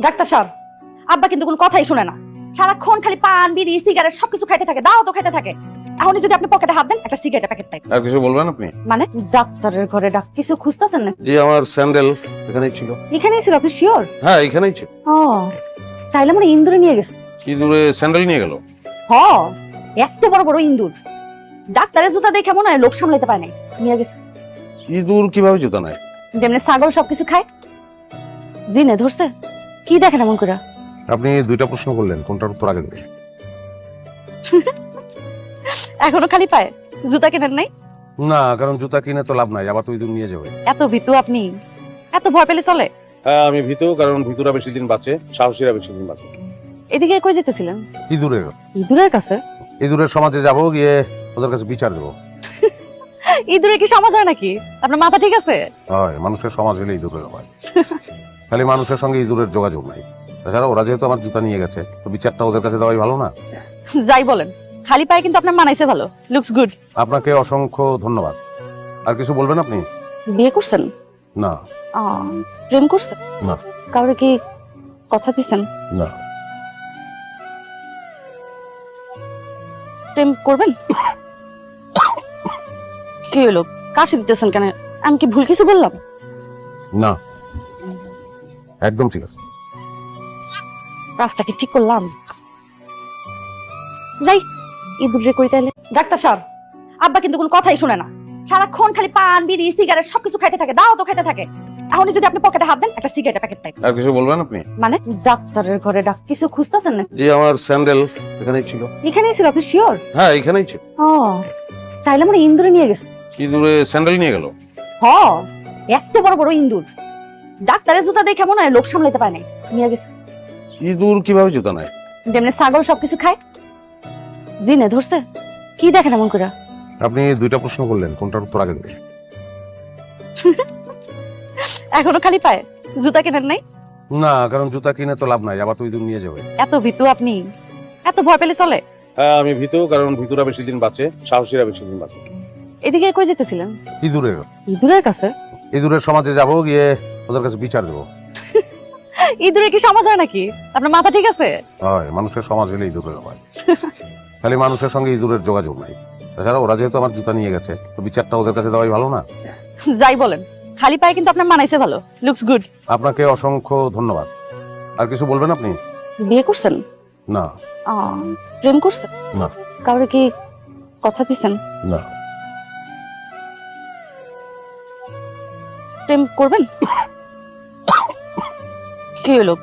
Doctor সাহেব, আব্বা কিন্তু কোনো কথাই শুনে না। সারাক্ষণ খালি পান বিড়ি সিগারেট সবকিছু খাইতে থাকে, দাও তো খাইতে থাকে। এখনই যদি আপনি পকেটে হাত দেন, একটা সিগারেটের প্যাকেট পাই। আর কিছু বলবেন আপনি? মানে ডাক্তারের ঘরে কিছু খুঁজতেছেন না? জি, আমার স্যান্ডেল এখানেই ছিল। এখানেই ছিল, আপনি শিওর? হ্যাঁ, এখানেই ছিল। ও, তাইলে মানে ইন্দুরে নিয়ে গেছে। কি দূরে স্যান্ডেল নিয়ে গেল? হ, এত বড় বড় ইন্দুর। ডাক্তারের জুতা দেখে মনে হয় লোক সামলাইতে পারে নাই, নিয়ে গেছে। কি দূর কিভাবে জুতা নেয়? যেমনি ছাগল সবকিছু খায়। জিনে ধরছে। কি দেখেন এমন করে? আপনি দুইটা প্রশ্ন করলেন, কোনটার উত্তর আগে দেবেন? এখনো খালি পায়, জুতা কেনেন নাই? না, কারণ জুতা কিনে তো লাভ নাই, আবার তুই দূর নিয়ে যাবে। এত ভীতু আপনি, এত ভয় পেলে চলে? হ্যাঁ, আমি ভীতু, কারণ ভীতুরা বেশি দিন বাঁচে, সাহসীরা বেশি দিন বাঁচে। এদিকে কই যেতেছিলেন? ইঁদুরের ইঁদুরের কাছে? ইঁদুরের সমাজে যাব, গিয়ে ওদের কাছে বিচার দেবো। ইঁদুরে কি সমাজ হয় নাকি? আপনার মাথা ঠিক আছে? হয়, মানুষের সমাজ হলে ইঁদুরের হয়। খালি মানুষের সঙ্গে ইঁদুরের যোগাযোগ নাই। তাছাড়া ওরা যেহেতু আমার জুতা নিয়ে গেছে, তো বিচারটা ওদের কাছে দেওয়াই ভালো না? যাই বলেন, খালি পায়ে কিন্তু আপনার মানাইছে ভালো, লুকস গুড। আপনাকে অসংখ্য ধন্যবাদ। আর কিছু বলবেন আপনি? বিয়ে করছেন? না। প্রেম করছেন? না। কাউরে কি কথা দিছেন? না। প্রেম করবেন? কি হলো, কাশি দিতেছেন কেন? আমি কি ভুল কিছু বললাম? না, একদম ঠিক আছে। কাজটা কি ঠিক করলাম? যাই, ইঁদুরে কই তাইলে। ডাক্তার সাহেব, আব্বা কিন্তু কোনো কথাই শুনে না। সারাক্ষণ খালি পান বিড়ি সিগারেট সবকিছু খাইতে থাকে, দাও তো খাইতে থাকে। এখনই যদি আপনি পকেটে হাত দেন, একটা সিগারেটের প্যাকেট পাই। আর কিছু বলবেন আপনি? মানে ডাক্তারের ঘরে কিছু খুঁজতেছেন না? জি, আমার স্যান্ডেল এখানেই ছিল। এখানেই ছিল, আপনি শিওর? হ্যাঁ, এখানেই ছিল। ও, তাইলে মানে ইন্দুরে নিয়ে গেছে। কি দূরে স্যান্ডেল নিয়ে গেল? হ, এত বড় বড় ইন্দুর। ডাক্তারের জুতা দেখে মনে হয় লোক সামলাইতে পারে নাই, নিয়ে গেছে। কি দূর কিভাবে জুতা নেয়? যেমনি ছাগল সবকিছু খায়। জিনে ধরছে। কি দেখেন এমন করে? আপনি দুইটা প্রশ্ন করলেন, কোনটার উত্তর আগে দেবেন? এখনো খালি পায়, জুতা কেনেন নাই? না, কারণ জুতা কিনে তো লাভ নাই, আবার তুই দূর নিয়ে যাবে। এত ভীতু আপনি, এত ভয় পেলে চলে? হ্যাঁ, আমি ভীতু, কারণ ভীতুরা বেশি দিন বাঁচে, সাহসীরা বেশি দিন বাঁচে। এদিকে কই যেতেছিলেন? ইঁদুরের ইঁদুরের কাছে? ইঁদুরের সমাজে যাব, গিয়ে ওদের কাছে বিচার দেবো। ইঁদুরে কি সমাজ হয় নাকি? আপনার মাথা ঠিক আছে? হয়, মানুষের সমাজ হলে ইঁদুরের হয়। খালি মানুষের সঙ্গে ইঁদুরের যোগাযোগ নাই। তাছাড়া ওরা যেহেতু আমার জুতা নিয়ে গেছে, তো বিচারটা ওদের কাছে দেওয়াই ভালো না? যাই বলেন, খালি পায়ে কিন্তু আপনার মানাইছে ভালো, লুকস গুড। আপনাকে অসংখ্য ধন্যবাদ। আর কিছু বলবেন আপনি? বিয়ে করছেন? না। প্রেম করছেন? না। কাউরে কি কথা দিছেন? না। প্রেম করবেন? কি হলো,